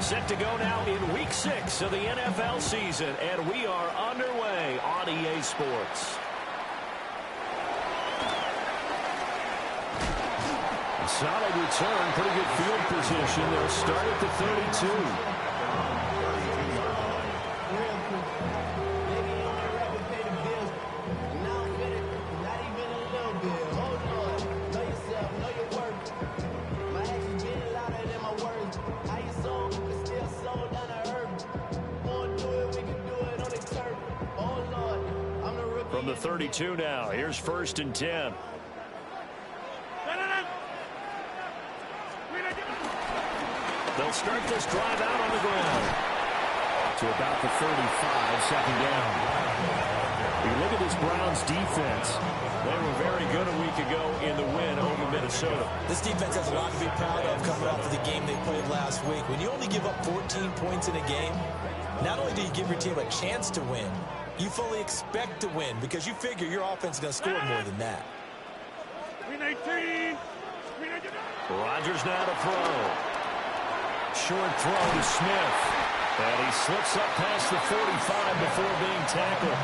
Set to go now in Week 6 of the NFL season, and we are underway on EA Sports. A solid return, pretty good field position. They'll start at the 32. From the 32 now, here's 1st and 10. They'll start this drive out on the ground. To about the 35, second down. You look at this Browns defense. They were very good a week ago in the win over Minnesota. This defense has a lot to be proud of coming off of the game they played last week. When you only give up 14 points in a game, not only do you give your team a chance to win, you fully expect to win because you figure your offense is going to score more than that. Rodgers now to throw. Short throw to Smith. And he slips up past the 45 before being tackled.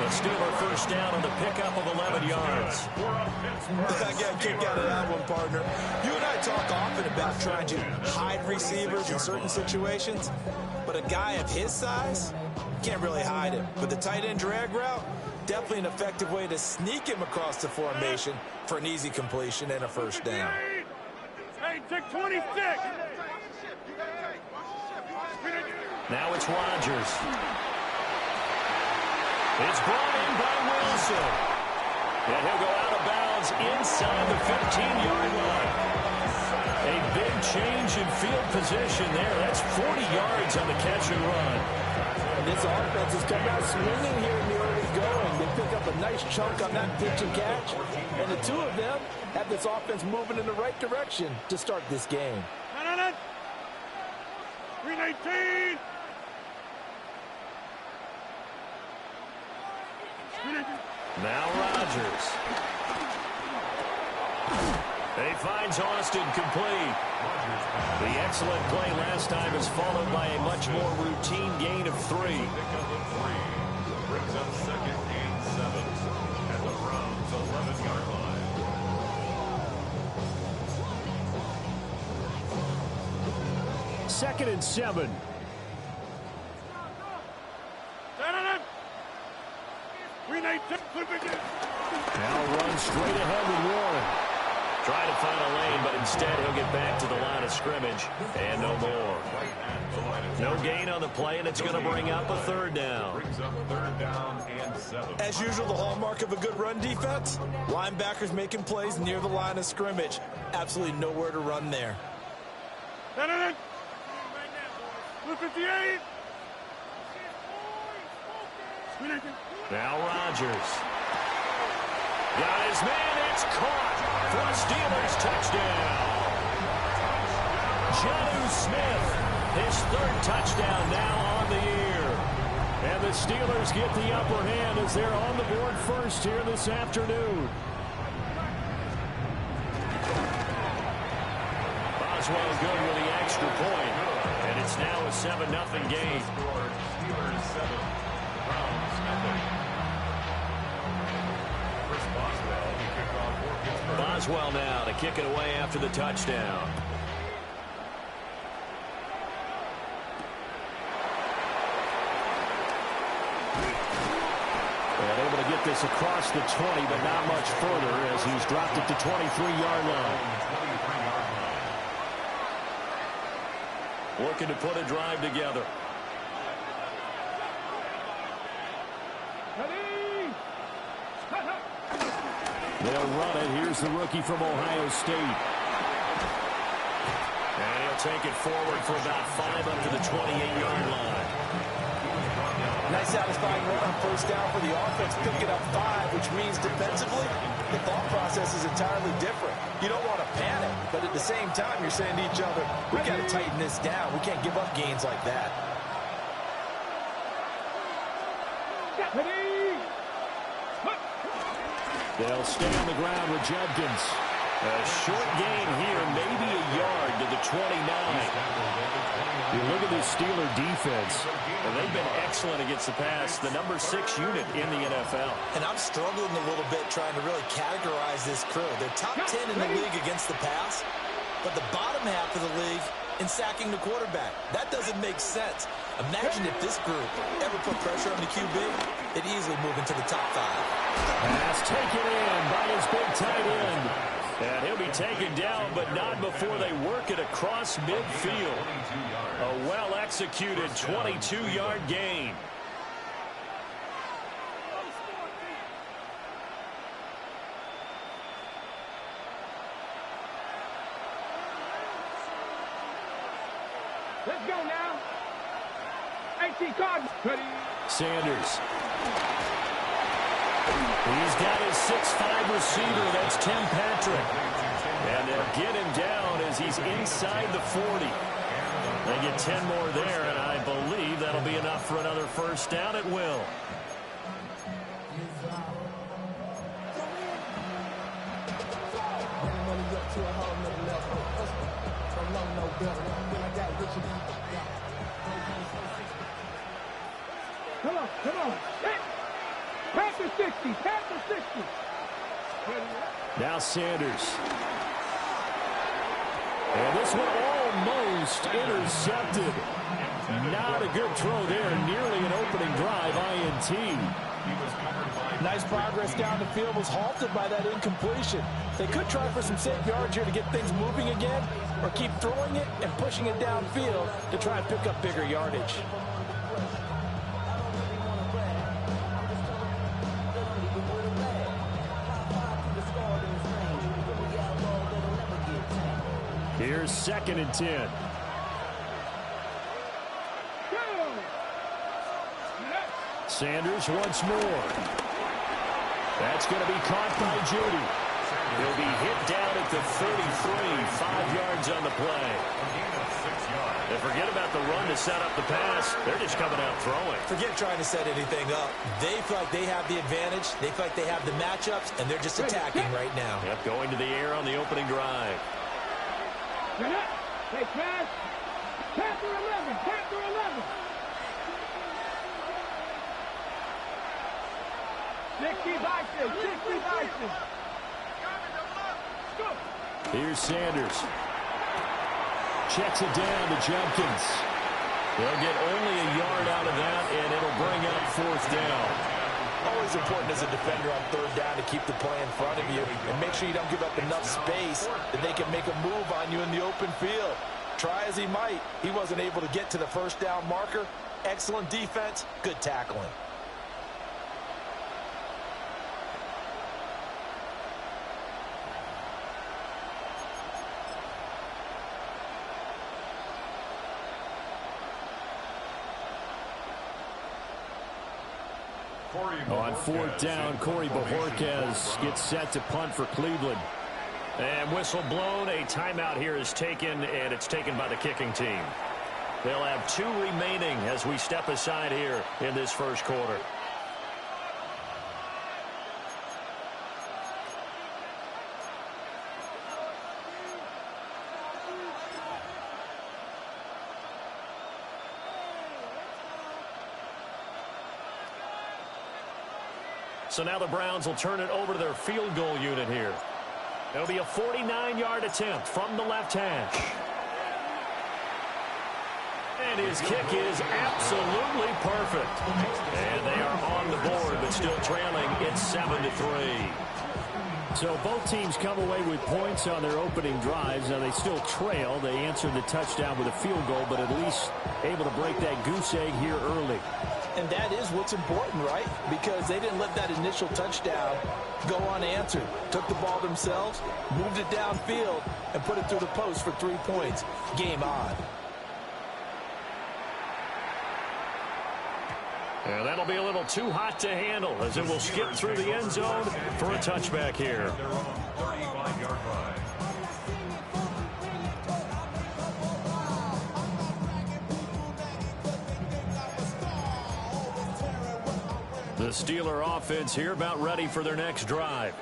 The Steelers first down on the pickup of 11 yards. I got a kick out of that one, partner. You and I talk often about trying to hide receivers in certain situations, but a guy of his size can't really hide him. But the tight end drag route, definitely an effective way to sneak him across the formation for an easy completion and a first down. Hey, take 26. Now it's Rodgers. It's brought in by Wilson. And he'll go out of bounds inside the 15-yard line. A big change in field position there. That's 40 yards on the catch and run. And this offense has come out swinging here in the early going. They pick up a nice chunk on that pitch and catch. And the two of them have this offense moving in the right direction to start this game. 319. Now Rodgers. He finds Austin complete. The excellent play last time is followed by a much more routine gain of 3. Brings up 2nd and 7 at the Browns' 11-yard line. 2nd and 7. Now runs straight ahead with Warren. Trying to find a lane, but instead he'll get back to the line of scrimmage. And no more. No gain on the play, and it's going to bring up a 3rd down. Brings up 3rd down and 7. As usual, the hallmark of a good run defense, linebackers making plays near the line of scrimmage. Absolutely nowhere to run there. 58. Now Rodgers. Got his man, it's caught for a Steelers touchdown. Jonnu Smith, his 3rd touchdown now on the year. And the Steelers get the upper hand as they're on the board first here this afternoon. Boswell good with the extra point, and it's now a 7-0 game. Steelers 7, Browns nothing. Boswell now to kick it away after the touchdown. And able to get this across the 20, but not much further as he's dropped it to 23-yard line. Looking to put a drive together. They'll run it. Here's the rookie from Ohio State. And he'll take it forward for about 5 up to the 28-yard line. Nice satisfying run on first down for the offense, picking up 5, which means defensively, the thought process is entirely different. You don't want to panic, but at the same time, you're saying to each other, we got to tighten this down. We can't give up gains like that. They'll stay on the ground with Judkins. A short gain here, maybe a yard to the 29. You look at this Steeler defense, and they've been excellent against the pass, the number 6 unit in the NFL. And I'm struggling a little bit trying to really categorize this crew. They're top 10 in the league against the pass, but the bottom half of the league in sacking the quarterback. That doesn't make sense. Imagine if this group ever put pressure on the QB, it'd easily move into the top 5. Pass taken in by his big tight end. And he'll be taken down, but not before they work it across midfield. A well-executed 22-yard gain. Let's go now. 18 cards. Sanders. He's got his 6'5" receiver. That's Tim Patrick. And they'll get him down as he's inside the 40. They get 10 more there, and I believe that'll be enough for another first down at will. Come on, come on. Pass the 60, pass the 60. Now Sanders. And this one almost intercepted. Not a good throw there. Nearly an opening drive, INT. Nice progress down the field, was halted by that incompletion. They could try for some safe yards here to get things moving again, or keep throwing it and pushing it downfield to try and pick up bigger yardage. Here's 2nd and 10. Sanders once more. That's going to be caught by Judy. He'll be hit down at the 33, 5 yards on the play. And forget about the run to set up the pass. They're just coming out throwing. Forget trying to set anything up. They feel like they have the advantage. They feel like they have the matchups, and they're just attacking right now. Yep, going to the air on the opening drive. Hey, pass. Panther 11, Panther 11. 60 Bison, 60 Bison. Here's Sanders. Checks it down to Jenkins. They'll get only a yard out of that, and it'll bring up 4th down. Always important as a defender on 3rd down to keep the play in front of you and make sure you don't give up enough space that they can make a move on you in the open field. Try as he might, he wasn't able to get to the 1st down marker. Excellent defense, good tackling. On 4th down, Corey Bojorquez gets set to punt for Cleveland. And whistle blown, a timeout here is taken, and it's taken by the kicking team. They'll have 2 remaining as we step aside here in this first quarter. So now the Browns will turn it over to their field goal unit here. It'll be a 49-yard attempt from the left hash. And his kick is absolutely perfect. And they are on the board, but still trailing. It's 7-3. So both teams come away with points on their opening drives. Now they still trail. They answered the touchdown with a field goal, but at least able to break that goose egg here early. And that is what's important, right? Because they didn't let that initial touchdown go unanswered. Took the ball themselves, moved it downfield, and put it through the post for 3 points. Game on. And that'll be a little too hot to handle as it will skip through the end zone for a touchback here. Their own 35-yard line. The Steeler offense here about ready for their next drive.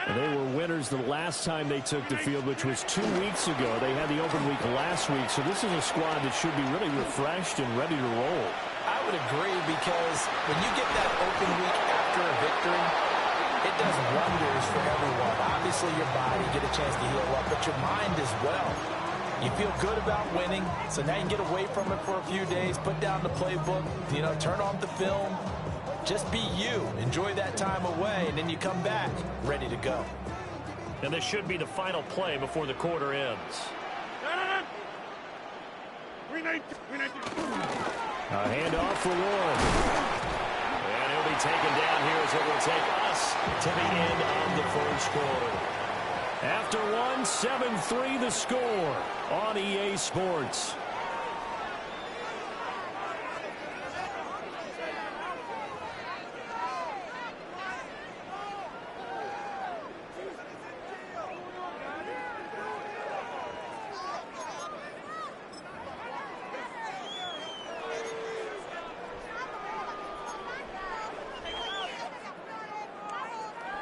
And they were winners the last time they took the field, which was 2 weeks ago. They had the open week last week, so this is a squad that should be really refreshed and ready to roll. I would agree, because when you get that open week after a victory, it does wonders for everyone. Obviously, your body, get a chance to heal up, but your mind as well. You feel good about winning, so now you can get away from it for a few days, put down the playbook, turn off the film. Just be you. Enjoy that time away, and then you come back ready to go. And this should be the final play before the quarter ends. A handoff for Warren. And he'll be taken down here as it will take us to the end of the first quarter. After one, 7-3 the score on EA Sports.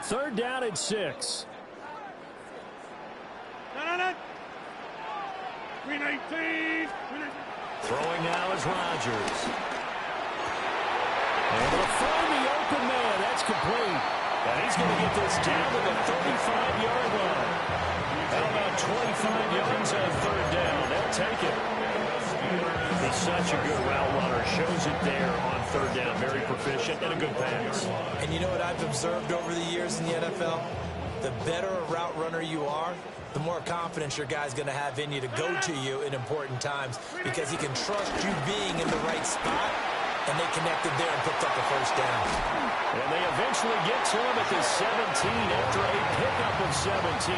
Third down and 6. Throwing now is Rodgers. Able to find the open man. That's complete. And he's going to get this down to the 35-yard line. How about 25 yards on third down? They'll take it. He's such a good route runner. Shows it there on third down. Very proficient and a good pass. And you know what I've observed over the years in the NFL? The better a route runner you are, the more confidence your guy's going to have in you to go to you in important times, because he can trust you being in the right spot, and they connected there and picked up the first down. And they eventually get to him at the 17 after a pickup of 17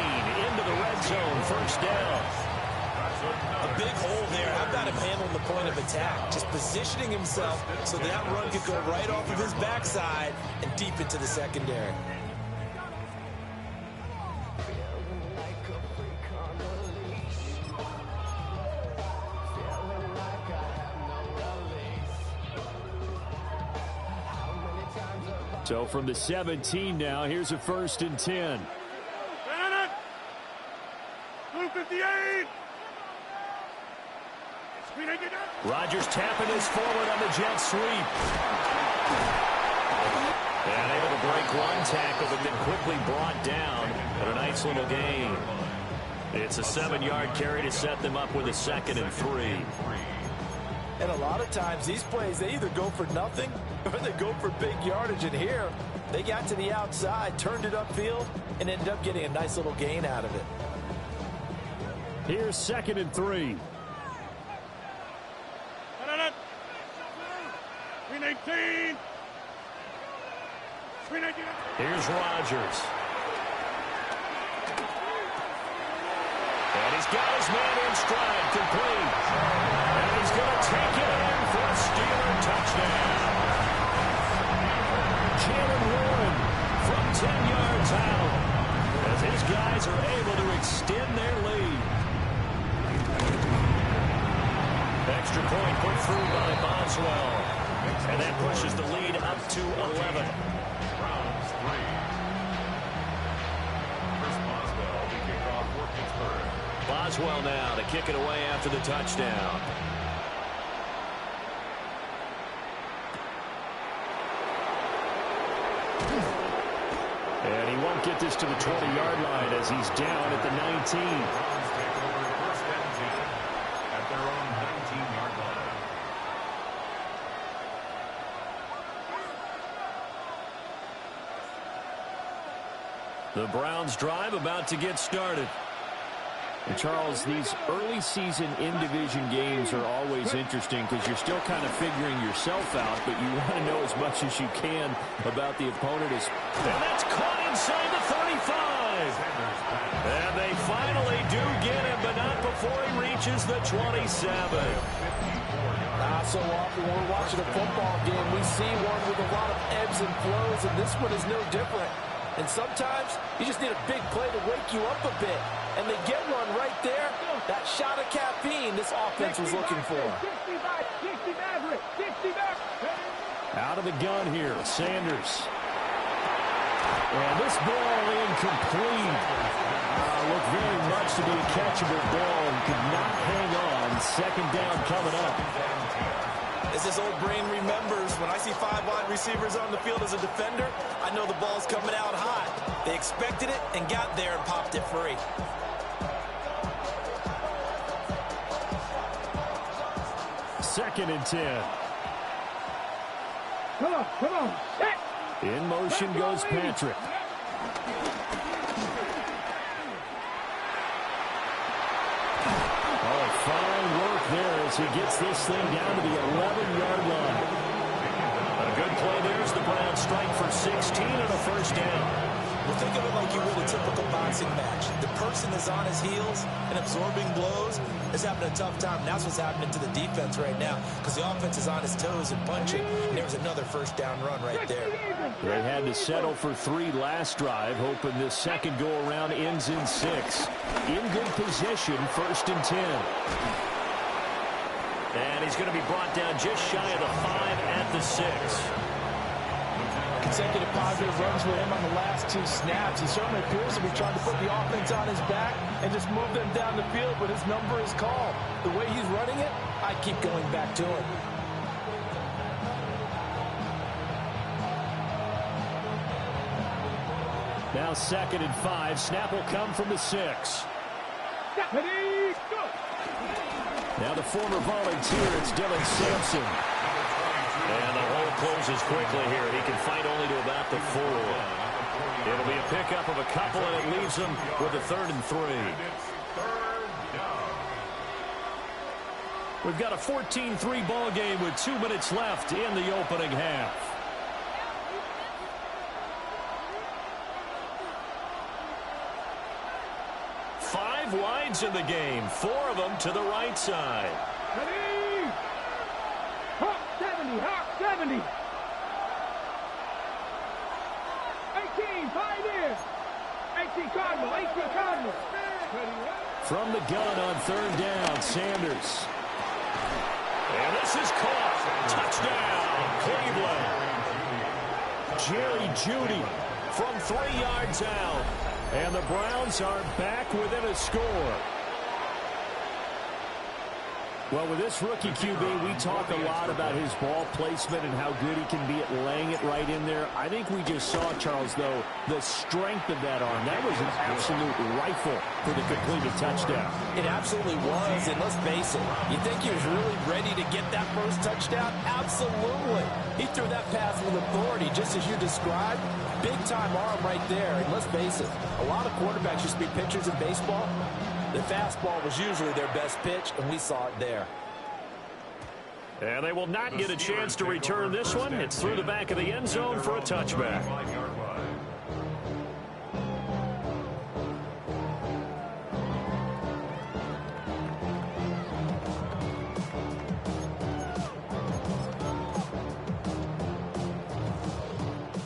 into the red zone. First down. A big hole there. How about him handling the point of attack? Just positioning himself so that run could go right off of his backside and deep into the secondary. So from the 17 now, here's a 1st and 10. Rodgers tapping his forward on the jet sweep. And able to break one tackle, but then quickly brought down. But a nice little gain. It's a 7-yard carry to set them up with a 2nd and 3. And a lot of times, these plays, they either go for nothing or they go for big yardage. And here, they got to the outside, turned it upfield, and ended up getting a nice little gain out of it. Here's 2nd and 3. Here's Rodgers. And he's got his man in stride, complete. And he's going to take it in for a Steeler touchdown. Jalen Warren from 10 yards out, as his guys are able to extend their lead. Extra point put through by Boswell. And that pushes the lead up to 11. Browns 3. Chris Boswell, the kickoff for Pittsburgh. Boswell now to kick it away after the touchdown. And he won't get this to the 20-yard line as he's down at the 19. Browns take over 1st and 10 at their own 19-yard line. The Browns drive about to get started. And Charles, these early season in-division games are always interesting because you're still kind of figuring yourself out, but you want to know as much as you can about the opponent. And that's caught inside the 35. And they finally do get him, but not before he reaches the 27. Not so often when we're watching a football game, we see one with a lot of ebbs and flows, and this one is no different. And sometimes you just need a big play to wake you up a bit. And they get one right there. That shot of caffeine this offense was looking for. Out of the gun here, Sanders. And this ball incomplete. Looked very much to be a catchable ball and could not hang on. Second down coming up. As this old brain remembers, when I see 5 wide receivers on the field as a defender, I know the ball's coming out hot. They expected it and got there and popped it free. Second and 10. Come on. Set. In motion goes Patrick. Oh, fine work there as he gets this thing down to the 11-yard line. A good play there as the Browns strike for 16 and a first down. Well, think of it like you would a typical boxing match. The person is on his heels and absorbing blows is having a tough time. And that's what's happening to the defense right now because the offense is on his toes and punching. And there's another first down run right there. They had to settle for 3 last drive, hoping this second go-around ends in 6. In good position, first and 10. And he's going to be brought down just shy of the 5 at the 6. Consecutive positive runs for him on the last 2 snaps. He certainly appears to be trying to put the offense on his back and just move them down the field, but his number is called. The way he's running it, I keep going back to him. Now second and 5. Snap will come from the 6. Ready, go. Now the former volunteer, it's Dylan Sampson. And the hole closes quickly here. He can fight only to about the 4. It'll be a pickup of a couple, and it leaves him with a 3rd and 3. We've got a 14-3 ball game with 2 minutes left in the opening half. Five wides in the game, 4 of them to the right side. Ready. Hawk 70, Hawk 70. 18, pioneer. 18 Cardinal, 18 Cardinal. From the gun on 3rd down, Sanders. And this is caught. Touchdown, Cleveland. Jerry Jeudy from 3 yards out. And the Browns are back within a score. Well, with this rookie QB, we talk a lot about his ball placement and how good he can be at laying it right in there. I think we just saw, Charles, though, the strength of that arm. That was an absolute rifle for the completed touchdown. It absolutely was, and let's face it, you think he was really ready to get that first touchdown? Absolutely. He threw that pass with authority, just as you described. Big-time arm right there, and let's face it, a lot of quarterbacks used to be pitchers in baseball. The fastball was usually their best pitch, and we saw it there. And they will not get a chance to return this one. It's through the back of the end zone for a touchback.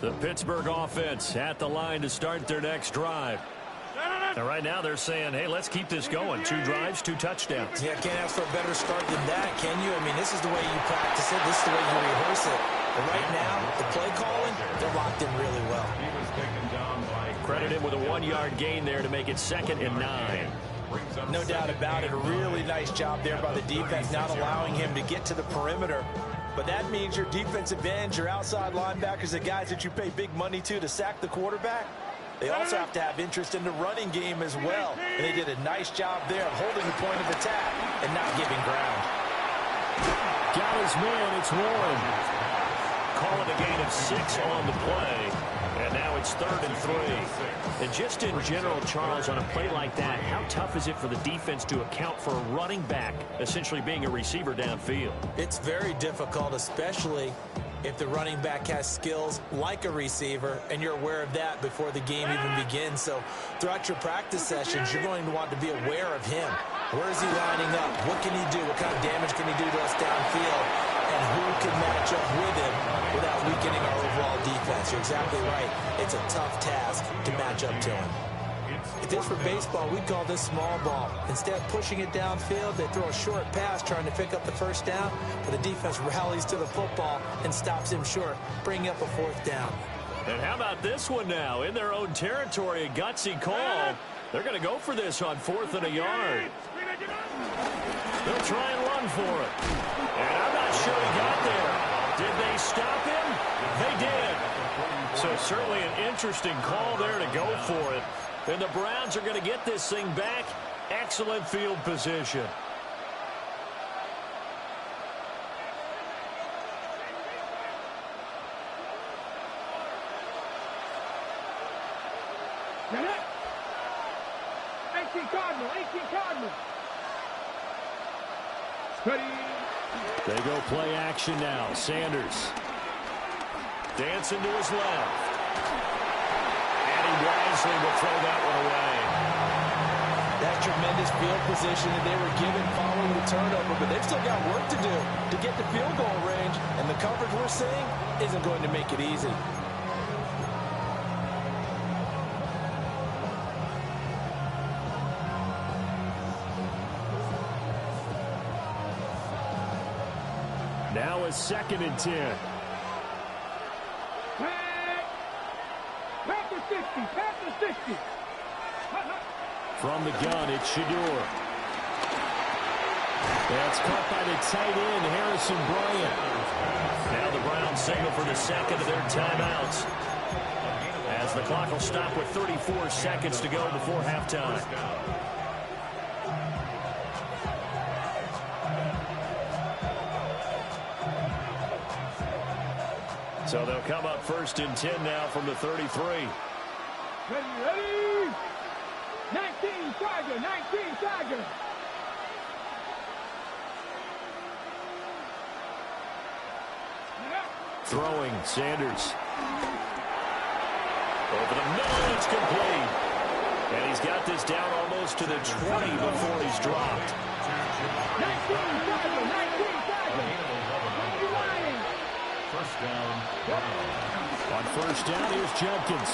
The Pittsburgh offense at the line to start their next drive. And right now they're saying, hey, let's keep this going. 2 drives, 2 touchdowns. Yeah, can't ask for a better start than that, can you? I mean, this is the way you practice it. This is the way you rehearse it. But right now, the play calling, they're locked in really well. Credit him with a 1-yard gain there to make it 2nd and 9. No doubt about it. A really nice job there by the defense, not allowing him to get to the perimeter. But that means your defensive ends, your outside linebackers, the guys that you pay big money to sack the quarterback, they also have to have interest in the running game as well. And they did a nice job there of holding the point of attack and not giving ground. Got his man, it's Warren. Call it a gain of 6 on the play. And now it's 3rd and 3. And just in general, Charles, on a play like that, how tough is it for the defense to account for a running back essentially being a receiver downfield? It's very difficult, especially if the running back has skills like a receiver, and you're aware of that before the game even begins. So throughout your practice sessions, you're going to want to be aware of him. Where is he lining up? What can he do? What kind of damage can he do to us downfield? And who can match up with him without weakening our overall defense? You're exactly right. It's a tough task to match up to him. If this were baseball, we'd call this small ball. Instead of pushing it downfield, they throw a short pass trying to pick up the first down, but the defense rallies to the football and stops him short, bringing up a 4th down. And how about this one now? In their own territory, a gutsy call. They're going to go for this on 4th and a yard. They'll try and run for it. And I'm not sure he got there. Did they stop him? They did. So certainly an interesting call there to go for it. And the Browns are going to get this thing back. Excellent field position. Get it? 18 Cardinal, 18 Cardinal. Steady. They go play action now. Sanders dancing to his left. And he wisely will throw that one away. That tremendous field position that they were given following the turnover, but they've still got work to do to get to field goal range, and the coverage we're seeing isn't going to make it easy. Now it's 2nd and 10. Pass to 60, pass to 60. From the gun, it's Shador. That's caught by the tight end, Harrison Bryant. Now the Browns signal for the second of their timeouts, as the clock will stop with 34 seconds to go before halftime. So they'll come up 1st and 10 now from the 33. Ready? 19 Tiger, 19 Tiger. Throwing, Sanders. Over the middle, it's complete. And he's got this down almost to the 20 before he's dropped. 19 Tiger, 19 Tiger. First down, Browns. On 1st down, here's Jenkins.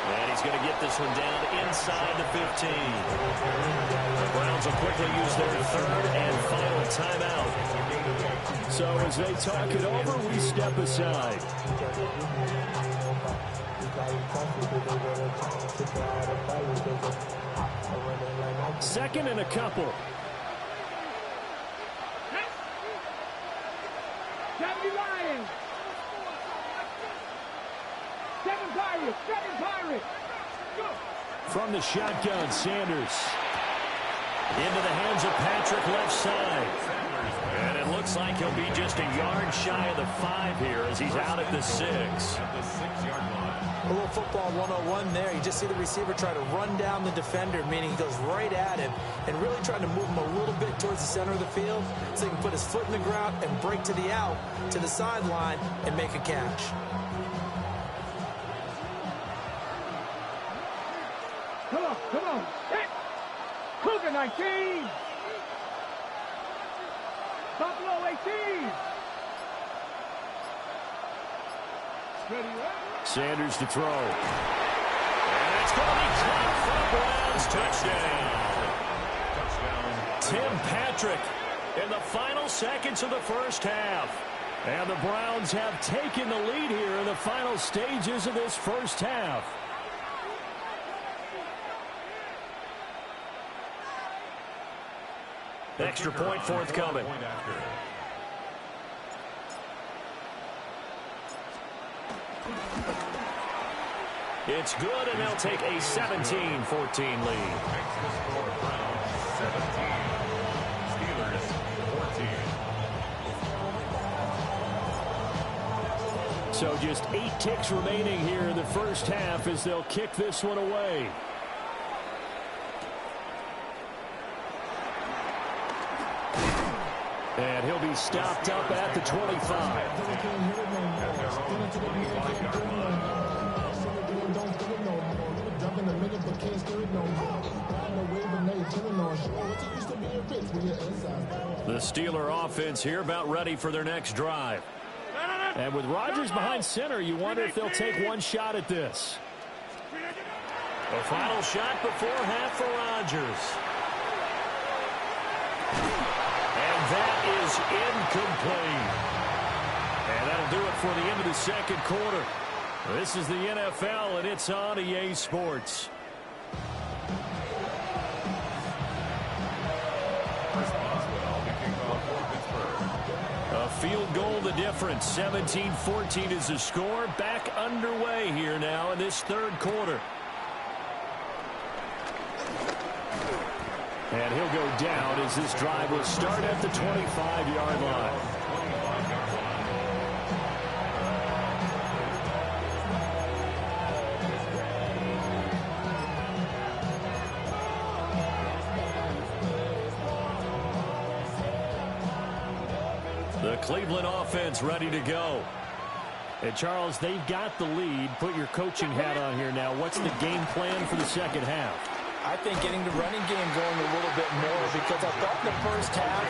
And he's going to get this one down inside the 15. The Browns will quickly use their 3rd and final timeout. So as they talk it over, we step aside. Second and a couple. 70 Lions. 7 Pirates, 7 Pirates. Go. From the shotgun, Sanders. Into the hands of Patrick, left side. And it looks like he'll be just a yard shy of the 5 here as he's out at the 6. At the 6-yard line. A little football 101 there. You just see the receiver try to run down the defender, meaning he goes right at him and really trying to move him a little bit towards the center of the field so he can put his foot in the ground and break to the out, to the sideline, and make a catch. Come on, come on. Set. Cougar 19. Buffalo 18. Ready, ready. Sanders to throw. And it's going to be caught for Browns. Touchdown. Tim Patrick in the final seconds of the first half. And the Browns have taken the lead here in the final stages of this first half. Extra point forthcoming. It's good, and they'll take a 17-14 lead. So just 8 ticks remaining here in the first half as they'll kick this one away. And he'll be stopped up at the 25. The Steeler offense here about ready for their next drive. And with Rodgers behind center, you wonder if they'll take one shot at this. A final shot before half for Rodgers. And that is incomplete. And that'll do it for the end of the second quarter. This is the NFL, and it's on EA Sports. A field goal the difference. 17-14 is the score. Back underway here now in this third quarter. And he'll go down as this drive will start at the 25-yard line. The Cleveland offense ready to go. And Charles, they've got the lead. Put your coaching hat on here now. What's the game plan for the second half? I think getting the running game going a little bit more, because I thought in the first half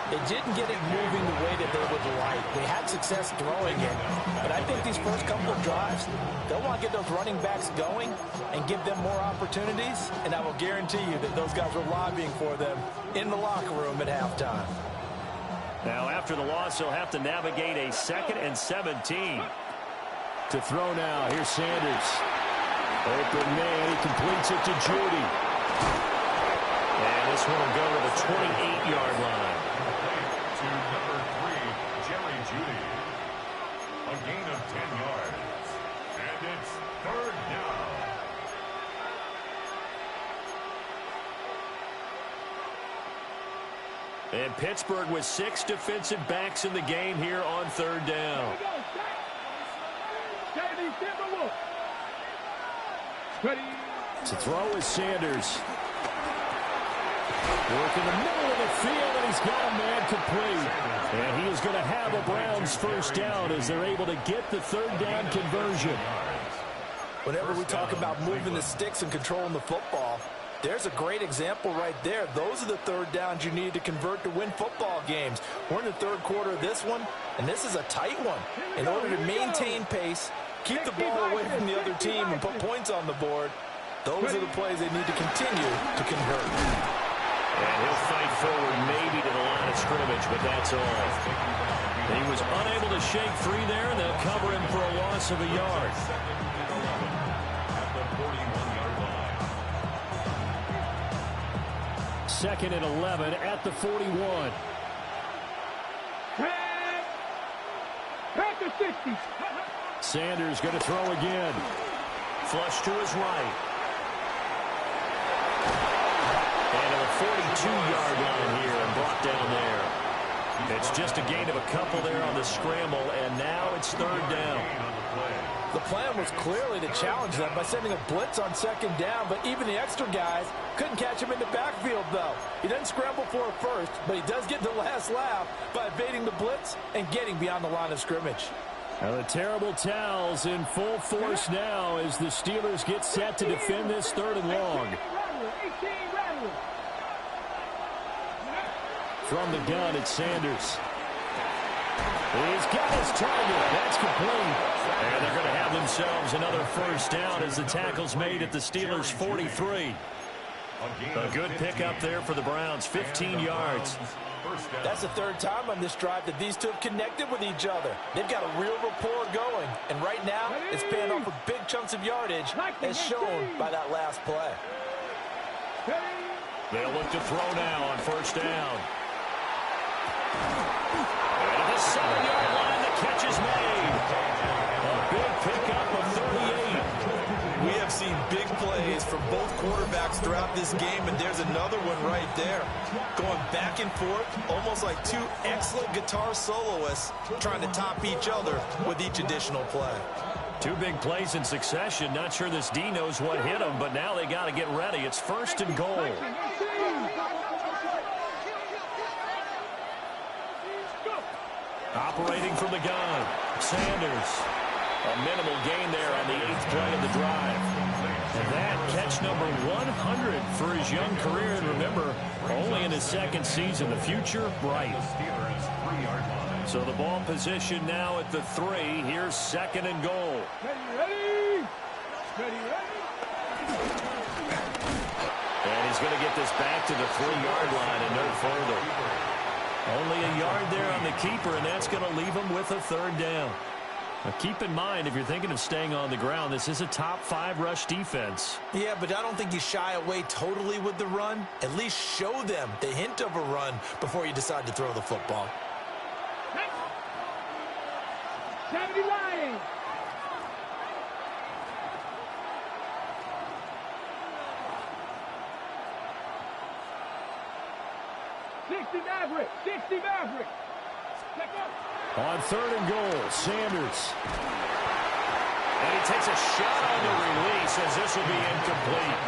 they didn't get it moving the way that they would like. They had success throwing it, but I think these first couple of drives, they'll want to get those running backs going and give them more opportunities, and I will guarantee you that those guys were lobbying for them in the locker room at halftime. Now, after the loss, he'll have to navigate a 2nd and 17. To throw now, here's Sanders. Open man, he completes it to Judy. And this one will go to the 28-yard line. To number 3, Jerry Judy. A gain of 10 yards. And it's third down. And Pittsburgh with 6 defensive backs in the game here on third down. To throw is Sanders. Work in the middle of the field, and he's got a man complete. And he is going to have a Browns first down as they're able to get the third down conversion. Whenever we talk about moving the sticks and controlling the football, there's a great example right there. Those are the third downs you need to convert to win football games. We're in the third quarter of this one, and this is a tight one. In order to maintain pace, keep the ball away from the other team, and put points on the board, those are the plays they need to continue to convert. And he'll fight forward maybe to the line of scrimmage, but that's all. He was unable to shake free there, and they'll cover him for a loss of a yard. At the 41-yard line. 2nd and 11 at the 41. Back to 60. Sanders going to throw again. Flush to his right. And to the 42-yard line here and brought down there. It's just a gain of a couple there on the scramble, and now it's third down. The plan was clearly to challenge them by sending a blitz on second down, but even the extra guys couldn't catch him in the backfield, though. He doesn't scramble for a first, but he does get the last laugh by evading the blitz and getting beyond the line of scrimmage. Now the terrible towels in full force now as the Steelers get set to defend this third and long. From the gun, it's Sanders. He's got his target. That's complete. And they're going to have themselves another first down as the tackle's made at the Steelers' 43. A good pickup there for the Browns, 15 yards. That's the third time on this drive that these two have connected with each other. They've got a real rapport going. And right now, it's paying off with big chunks of yardage, as shown by that last play. They'll look to throw now on first down. And at the 7-yard line, the catch is made. A big pickup of 38. We have seen big plays from both quarterbacks throughout this game, and there's another one right there. Going back and forth, almost like two excellent guitar soloists trying to top each other with each additional play. Two big plays in succession. Not sure this D knows what hit him, but now they got to get ready. It's first and goal. Operating from the gun, Sanders. A minimal gain there on the 8th play of the drive. And that catch number 100 for his young career. And remember, only in his second season. The future bright. So the ball position now at the 3. Here's second and goal. Ready. And he's going to get this back to the 3-yard line and no further. Only a yard there on the keeper, and that's going to leave him with a third down. Now keep in mind, if you're thinking of staying on the ground, this is a top 5 rush defense. Yeah, but I don't think you shy away totally with the run. At least show them the hint of a run before you decide to throw the football. 79. Maverick. 60 Maverick. Check out. On 3rd and goal, Sanders. And he takes a shot on the release as this will be incomplete.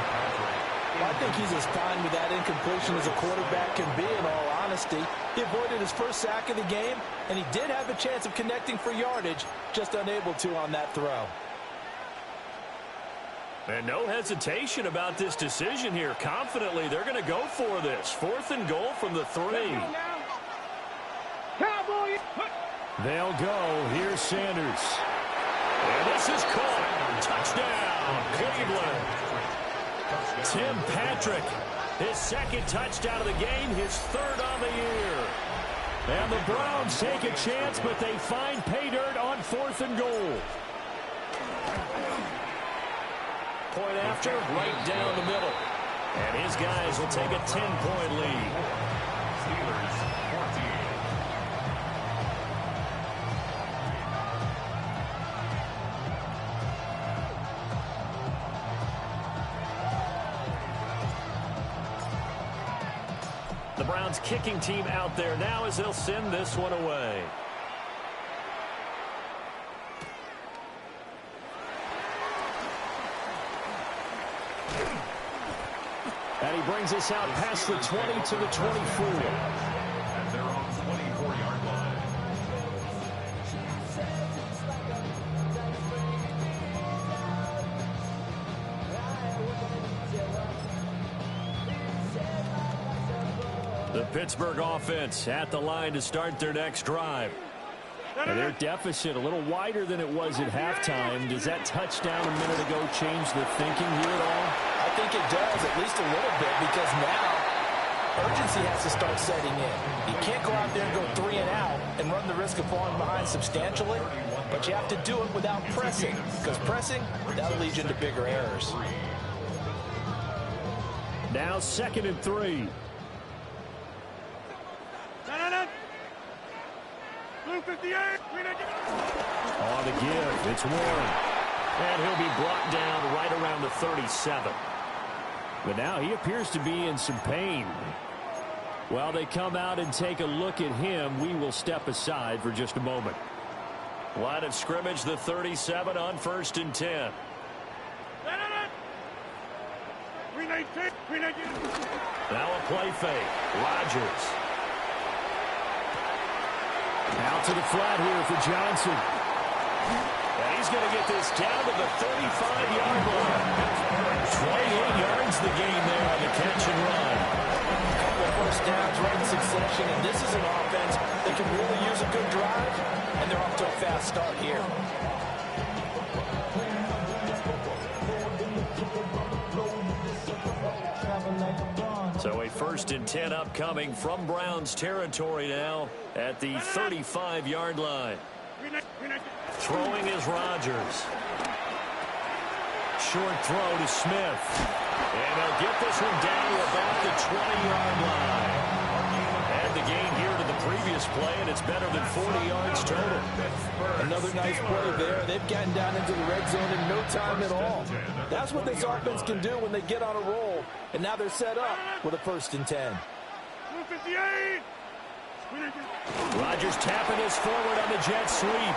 Well, I think he's as fine with that incompletion as a quarterback can be, in all honesty. He avoided his first sack of the game, and he did have a chance of connecting for yardage, just unable to on that throw. And no hesitation about this decision here. Confidently, they're going to go for this. 4th and goal from the 3. Cowboy. They'll go. Here's Sanders. And this is caught. Touchdown, Cleveland. Tim Patrick, his 2nd touchdown of the game, his 3rd on the year. And the Browns take a chance, but they find pay dirt on 4th and goal. Point after, right down the middle. And his guys will take a 10-point lead. Steelers 14. The Browns kicking team out there now as they'll send this one away. And he brings us out past the 20 to the 24. At their own 24-yard line. The Pittsburgh offense at the line to start their next drive. And their deficit a little wider than it was at halftime. Does that touchdown a minute ago change the thinking here at all? I think it does, at least a little bit, because now urgency has to start setting in. You can't go out there and go 3 and out and run the risk of falling behind substantially, but you have to do it without pressing, because pressing, that'll lead you into bigger errors. Now 2nd and 3. Blue 58. On the give, it's Warren. And he'll be brought down right around the 37. But now he appears to be in some pain. While they come out and take a look at him, we will step aside for just a moment. Line of scrimmage, the 37 on 1st and 10. Now a play fake. Rodgers. Out to the flat here for Johnson. And he's going to get this down to the 35-yard line. 28 yards the gain there on the catch and run. A couple of first downs right in succession, and this is an offense that can really use a good drive, and they're off to a fast start here. So a 1st and 10 upcoming from Browns territory now at the 35-yard line. Throwing is Rodgers. Short throw to Smith. And they'll get this one down to about the 20-yard line. And the gain here to the previous play, and it's better than 40 yards total. Another nice play there. They've gotten down into the red zone in no time at all. That's what this offense can do when they get on a roll. And now they're set up with a 1st and 10. Rodgers tapping us forward on the jet sweep.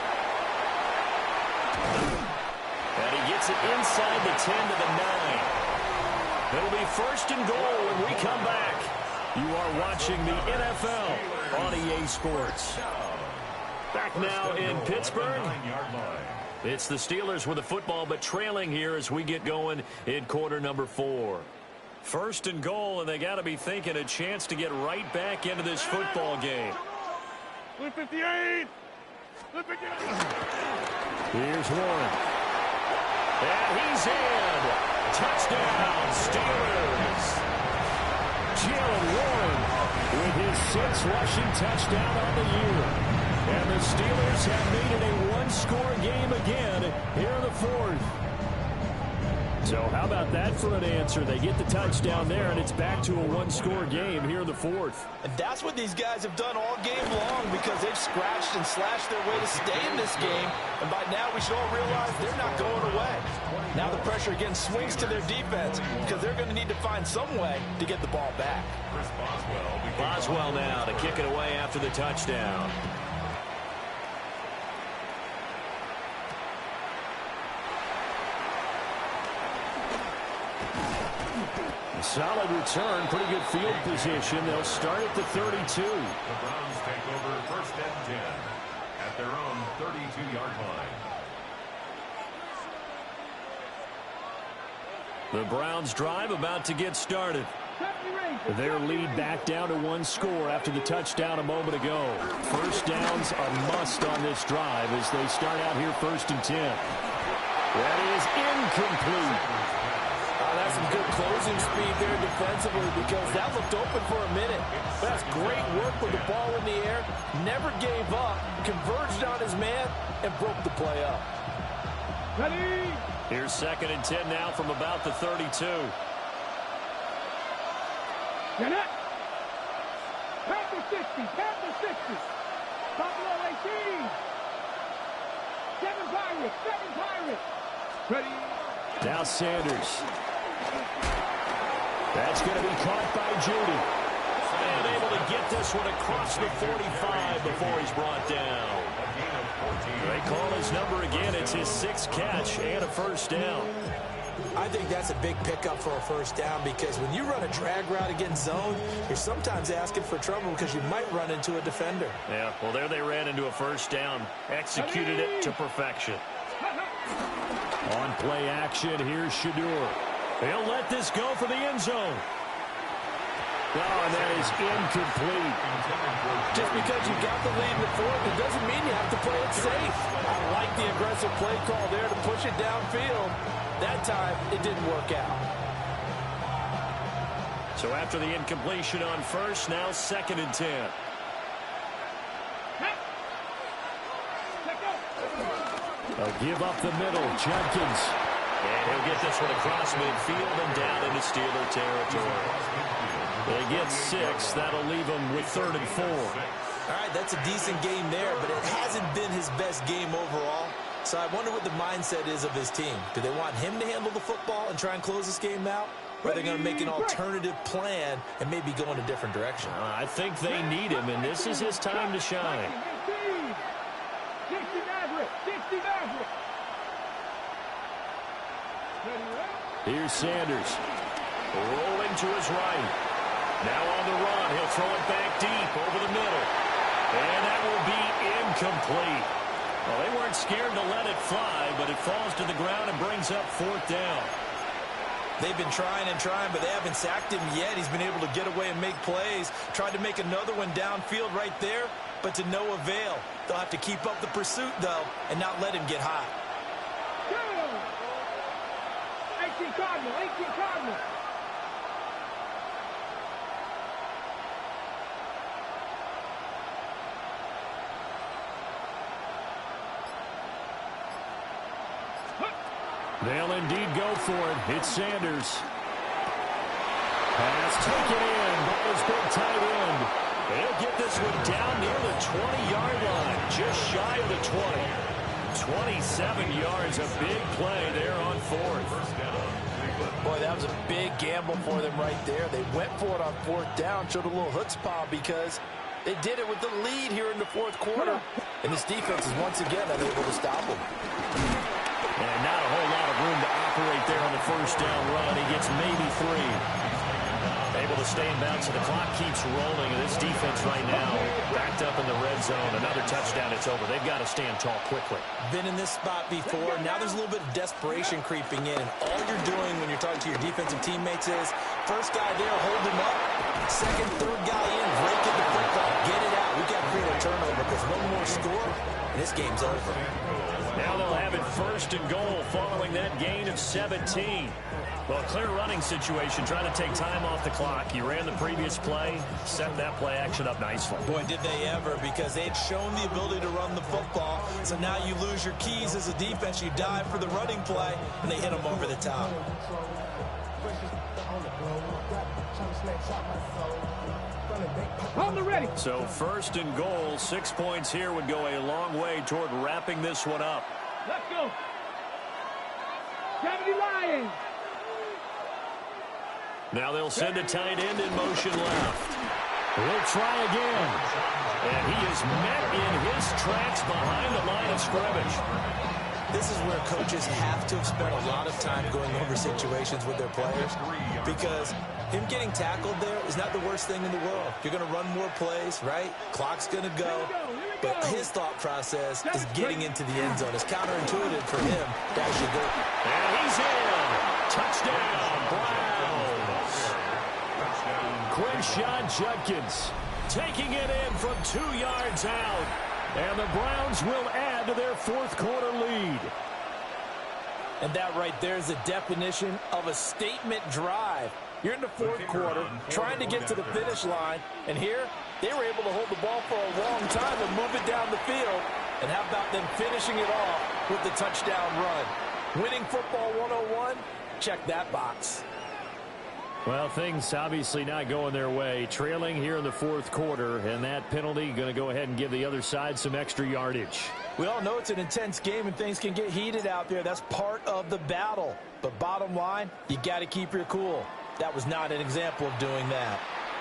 And he gets it inside the 10 to the 9. It'll be 1st and goal when we come back. You are watching the NFL on EA Sports. Back now in Pittsburgh. It's the Steelers with the football, but trailing here as we get going in quarter number 4. 1st and goal, and they got to be thinking a chance to get right back into this football game. 58. Here's Warren. And he's in. Touchdown, Steelers. Jalen Warren with his 6th rushing touchdown on the year. And the Steelers have made it a one-score game again here in the 4th. So how about that for an answer? They get the touchdown there, and it's back to a one-score game here in the 4th. And that's what these guys have done all game long because they've scratched and slashed their way to stay in this game. And by now we should all realize they're not going away. Now the pressure again swings to their defense because they're going to need to find some way to get the ball back. Boswell now to kick it away after the touchdown. Solid return, pretty good field position. They'll start at the 32. The Browns take over 1st and 10 at their own 32-yard line. The Browns drive about to get started. Their lead back down to 1 score after the touchdown a moment ago. First down's a must on this drive as they start out here 1st and 10. That is incomplete. That's some good closing speed there defensively because that looked open for a minute. That's great work with the ball in the air. Never gave up, converged on his man, and broke the play up. Ready? Here's 2nd and 10 now from about the 32. Get it. Panther 60. Panther 60. Buffalo 18. 7 Pirates. 7 Pirates. Ready? Now Sanders. That's going to be caught by Judy. And able to get this one across the 45 before he's brought down. They call his number again. It's his 6th catch and a first down. I think that's a big pickup for a first down because when you run a drag route against zone, you're sometimes asking for trouble because you might run into a defender. Yeah, well, there they ran into a first down. Executed it to perfection. On play action, here's Shadur. He'll let this go for the end zone. Oh, and that is incomplete. Just because you got the lead in the 4th, it doesn't mean you have to play it safe. I like the aggressive play call there to push it downfield. That time, it didn't work out. So after the incompletion on first, now 2nd and 10. A give up the middle, Jenkins. And he'll get this one across midfield and down into Steeler territory. They get 6. That'll leave them with 3rd and 4. All right, that's a decent game there, but it hasn't been his best game overall. So I wonder what the mindset is of his team. Do they want him to handle the football and try and close this game out? Or are they going to make an alternative plan and maybe go in a different direction? I think they need him, and this is his time to shine. 60 Maverick. 60 Maverick. Here's Sanders. Rolling to his right. Now on the run. He'll throw it back deep over the middle. And that will be incomplete. Well, they weren't scared to let it fly, but it falls to the ground and brings up 4th down. They've been trying and trying, but they haven't sacked him yet. He's been able to get away and make plays. Tried to make another one downfield right there, but to no avail. They'll have to keep up the pursuit, though, and not let him get hot. 18 Cardinal. 18 Cardinal. They'll indeed go for it. It's Sanders. Pass taken in by his big tight end. They'll get this one down near the 20-yard line, just shy of the 20. 27 yards, a big play there on 4th. Boy, that was a big gamble for them right there. They went for it on 4th down, showed a little chutzpah because they did it with the lead here in the 4th quarter. And this defense is once again unable to stop them. And not a whole lot of room to operate there on the first down run. He gets maybe 3. Able to stay in bounds, and the clock keeps rolling. And this defense right now backed up in the red zone. Another touchdown, it's over. They've got to stand tall quickly. Been in this spot before. Now there's a little bit of desperation creeping in. And all you're doing when you're talking to your defensive teammates is, first guy there, hold him up. Second, third guy in, break at the football. Get it out. We've got to create a turnover, because one more score, and this game's over. Now they'll have it first and goal following that gain of 17. Well, clear running situation, trying to take time off the clock. He ran the previous play, set that play action up nicely. Boy, did they ever, because they'd shown the ability to run the football. So now you lose your keys as a defense. You dive for the running play, and they hit them over the top. On the ready. So first and goal, 6 points here would go a long way toward wrapping this one up. Let's go. 70 Lions. Now they'll send a tight end in motion left. We'll try again. And he is met in his tracks behind the line of scrimmage. This is where coaches have to have spent a lot of time going over situations with their players, because him getting tackled there is not the worst thing in the world. You're going to run more plays, right? Clock's going to go. But his thought process is getting into the end zone. It's counterintuitive for him to actually go. And he's in. Touchdown, Browns. Quinshon Judkins taking it in from 2 yards out. And the Browns will add to their fourth quarter lead. And that right there is the definition of a statement drive. You're in the fourth quarter, trying to get to the finish line, and here they were able to hold the ball for a long time and move it down the field. And how about them finishing it off with the touchdown run? Winning football 101? Check that box. Well, things obviously not going their way. Trailing here in the fourth quarter, and that penalty going to go ahead and give the other side some extra yardage. We all know it's an intense game and things can get heated out there. That's part of the battle. But bottom line, you got to keep your cool. That was not an example of doing that.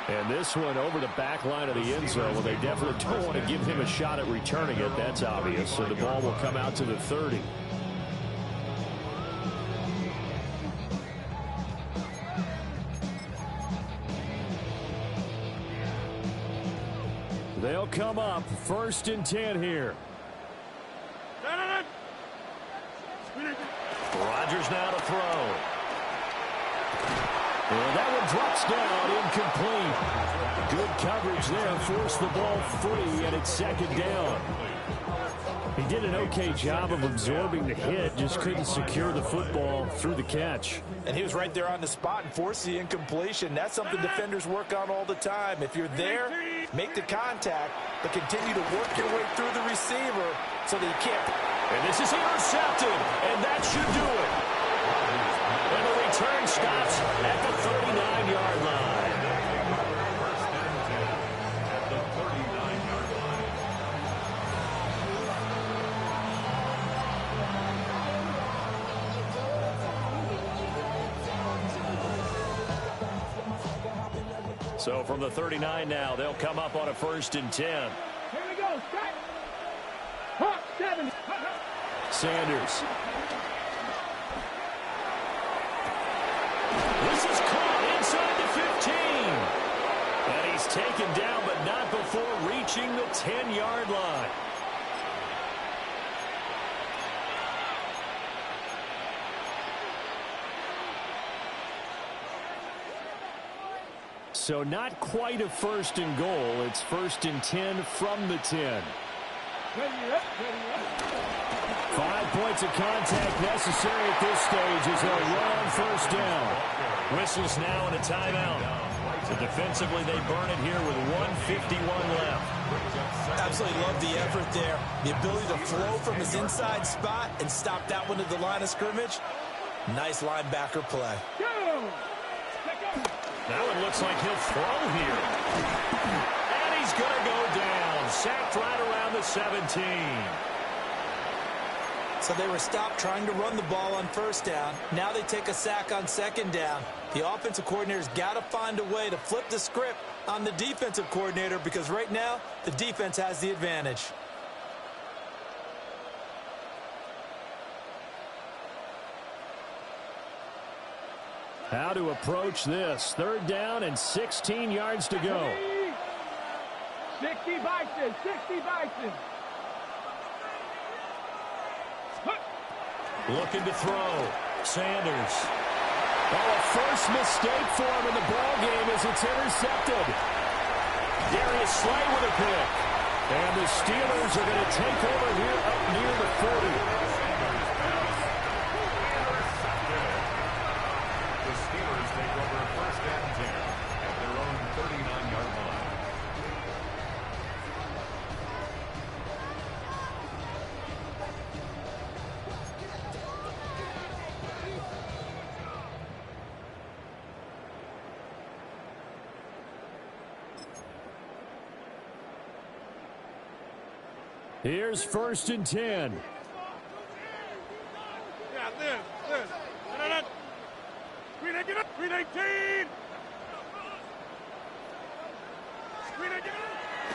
And this one over the back line of the end zone. Well, they definitely don't want to give him a shot at returning it. That's obvious. So the ball will come out to the 30. They'll come up first and 10 here. Rodgers now to throw. And that one drops down, incomplete. Good coverage there, forced the ball free, and it's second down. He did an okay job of absorbing the hit, just couldn't secure the football through the catch. And he was right there on the spot and forced the incompletion. That's something defenders work on all the time. If you're there, make the contact, but continue to work your way through the receiver so that you can't. And this is intercepted, and that should do it. And the return stops at the 39-yard line. So from the 39 now, they'll come up on a first and 10. Here we go. Strike. Hawk 7. Sanders. This is caught inside the 15. And he's taken down, but not before reaching the 10-yard line. So not quite a first and goal. It's first and 10 from the 10. 5 points of contact necessary at this stage as they'll run on first down. Whistles now and a timeout. So defensively, they burn it here with 1:51 left. Absolutely love the effort there. The ability to flow from his inside spot and stop that one at the line of scrimmage. Nice linebacker play. Now it looks like he'll throw here. And he's going to go down. Sacked right around the 17. So they were stopped trying to run the ball on first down. Now they take a sack on second down. The offensive coordinator's got to find a way to flip the script on the defensive coordinator, because right now the defense has the advantage. How to approach this. Third down and 16 yards to go. 60 Bison. 60 Bison. Looking to throw. Sanders. Oh, a first mistake for him in the ball game as it's intercepted. Darius Slay with a pick. And the Steelers are going to take over here up near the 40. The Steelers take over first and 10 at their own 39-yard line. Here's first and 10. Yeah, this. Green 18.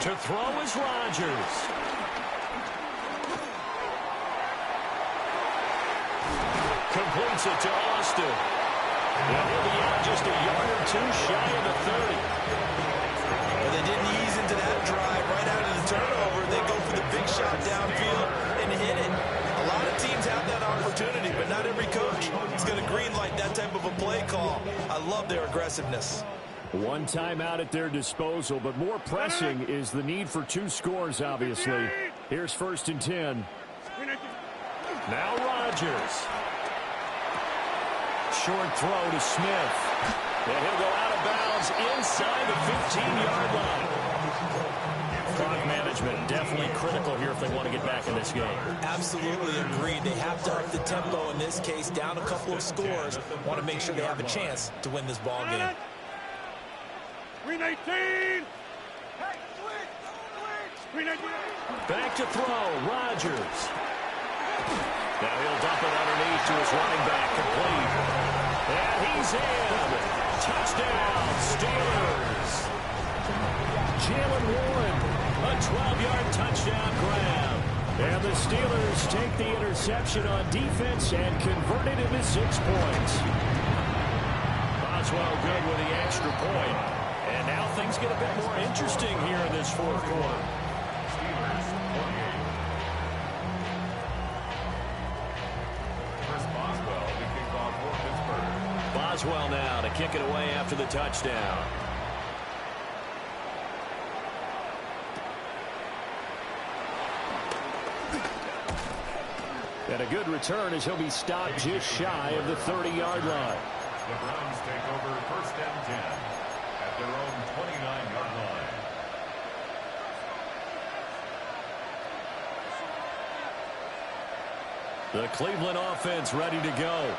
To throw is Rodgers. Completes it to Austin. And he'll be out just a yard or two shy of the 30. Well, they didn't ease into that drive right out of the turnover. They go for the big shot downfield and hit it. A lot of teams have that opportunity, but not every coach is going to greenlight that type of a play call. I love their aggressiveness. One timeout at their disposal, but more pressing is the need for 2 scores, obviously. Here's first and 10. Now Rodgers. Short throw to Smith. And he'll go out of bounds inside the 15-yard line. Clock management definitely critical here if they want to get back in this game. Absolutely agreed. They have to up the tempo in this case, down a couple of scores. Want to make sure they have a chance to win this ball game. Green 18. Green 18. Back to throw, Rodgers. Now he'll dump it underneath to his running back, complete. And he's in. Touchdown, Steelers. Jalen Warren, a 12-yard touchdown grab. And the Steelers take the interception on defense and convert it into 6 points. Boswell good with the extra point. And now things get a bit more interesting here in this fourth quarter. Steelers 28. Chris Boswell to kick off for Pittsburgh. Boswell now to kick it away after the touchdown. And a good return as he'll be stopped just shy of the 30-yard line. The Browns take over first and 10 at their own 29-yard line. The Cleveland offense ready to go.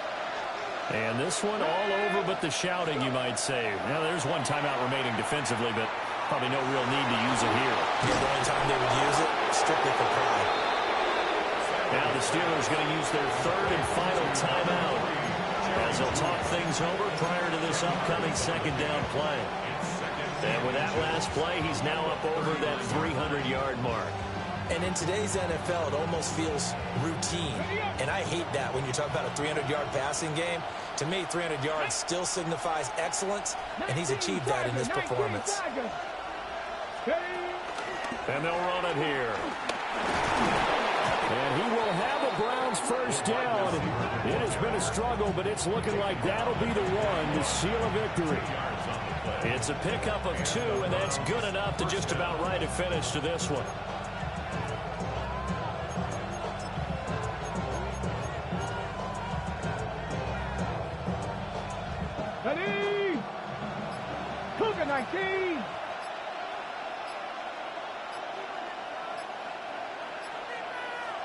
And this one all over but the shouting, you might say. Now, there's one timeout remaining defensively, but probably no real need to use it here. The only time they would use it, strictly for pride. Now the Steelers going to use their third and final timeout as they'll talk things over prior to this upcoming second down play. And with that last play, he's now up over that 300-yard mark. And in today's NFL, it almost feels routine. And I hate that when you talk about a 300-yard passing game. To me, 300 yards still signifies excellence, and he's achieved that in this performance. And they'll run it here. And he will have a Browns first down. It has been a struggle, but it's looking like that'll be the one to seal a victory. It's a pickup of 2, and that's good enough to just about write a finish to this one. Ready? Cougar 19.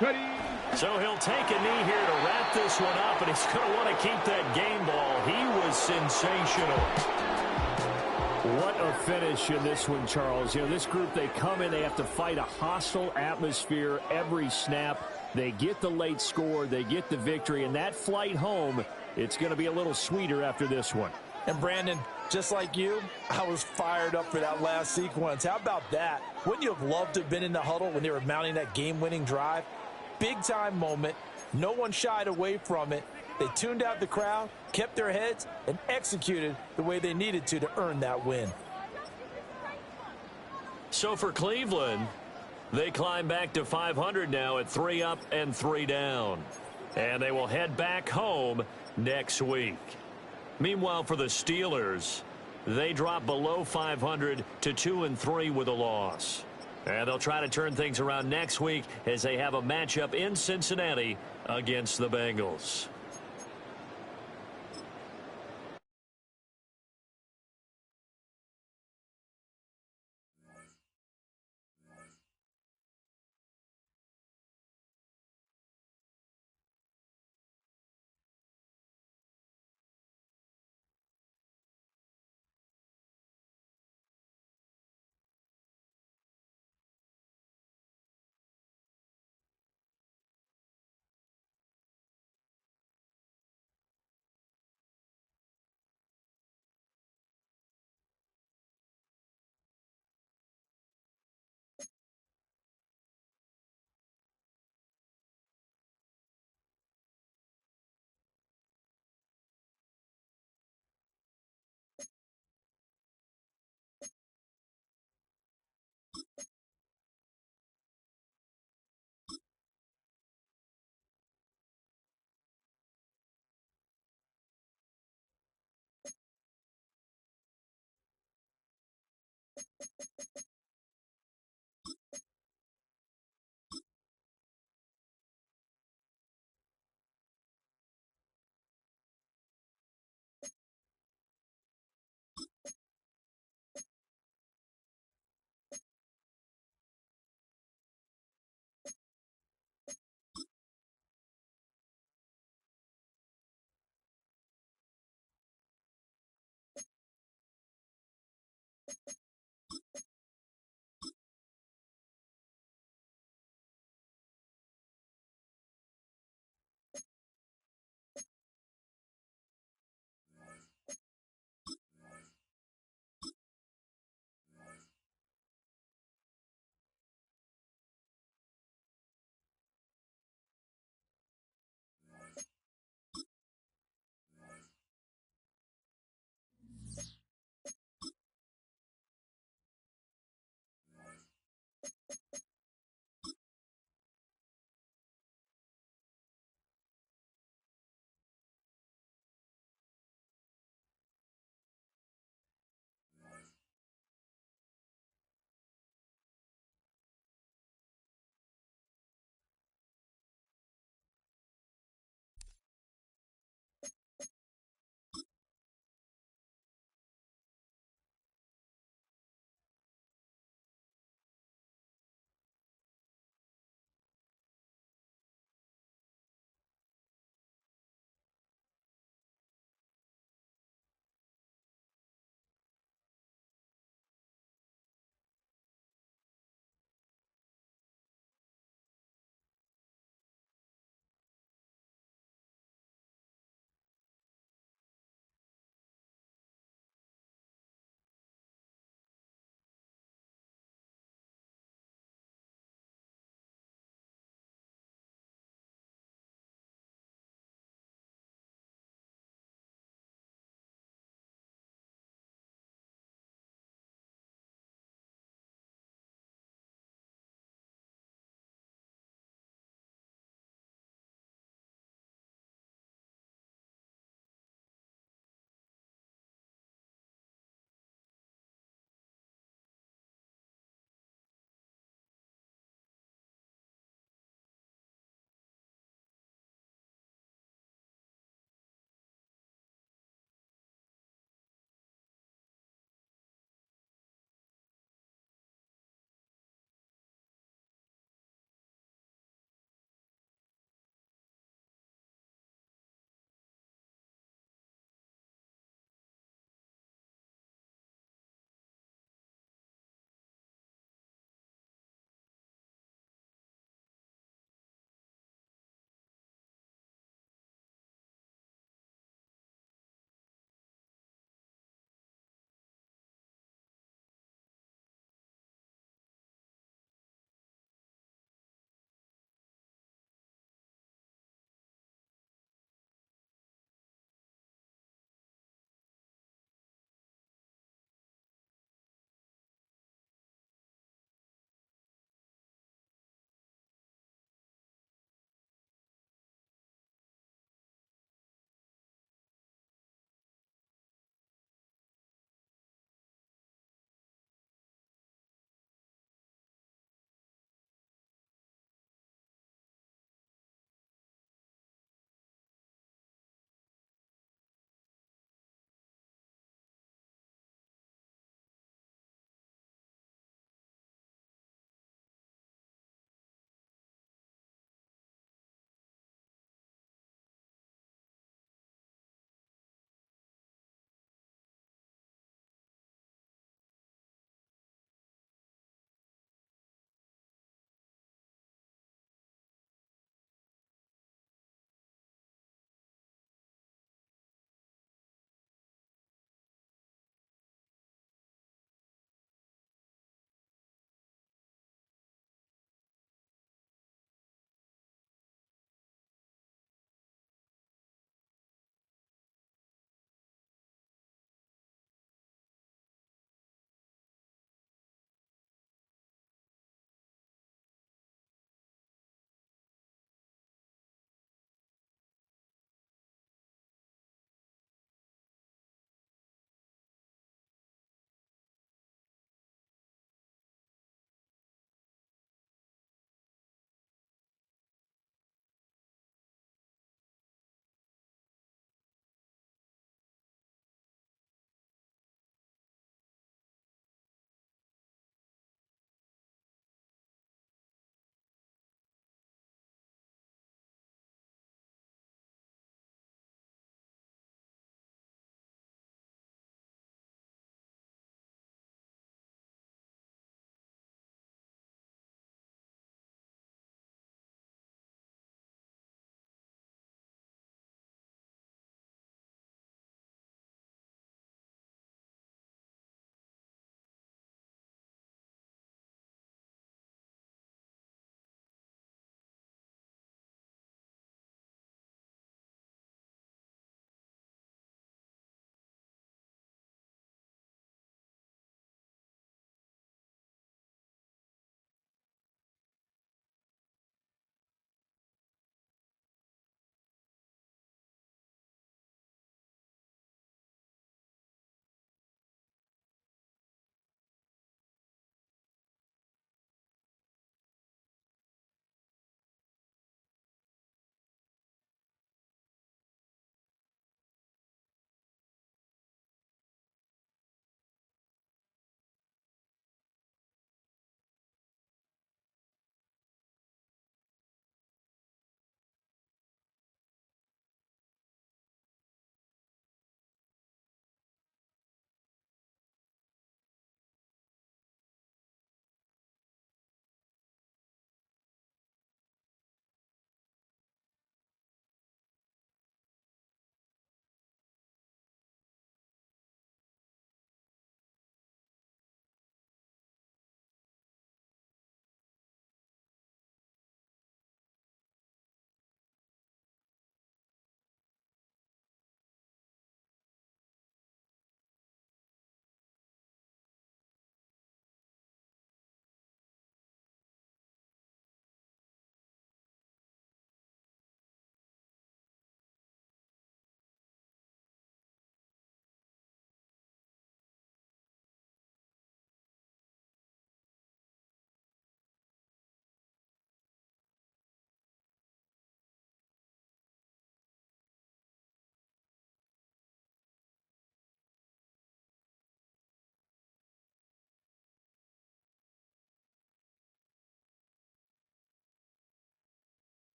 Ready? So he'll take a knee here to wrap this one up, and he's going to want to keep that game ball. He was sensational. What a finish in this one, Charles. You know, this group, they come in, they have to fight a hostile atmosphere every snap. They get the late score, they get the victory, and that flight home, it's going to be a little sweeter after this one. And Brandon, just like you, I was fired up for that last sequence. How about that? Wouldn't you have loved to have been in the huddle when they were mounting that game-winning drive? Big-time moment. No one shied away from it. They tuned out the crowd, kept their heads, and executed the way they needed to earn that win. So for Cleveland, they climb back to 500 now at 3 up and 3 down. And they will head back home next week. Meanwhile, for the Steelers, they drop below 500 to 2 and 3 with a loss. And they'll try to turn things around next week as they have a matchup in Cincinnati against the Bengals.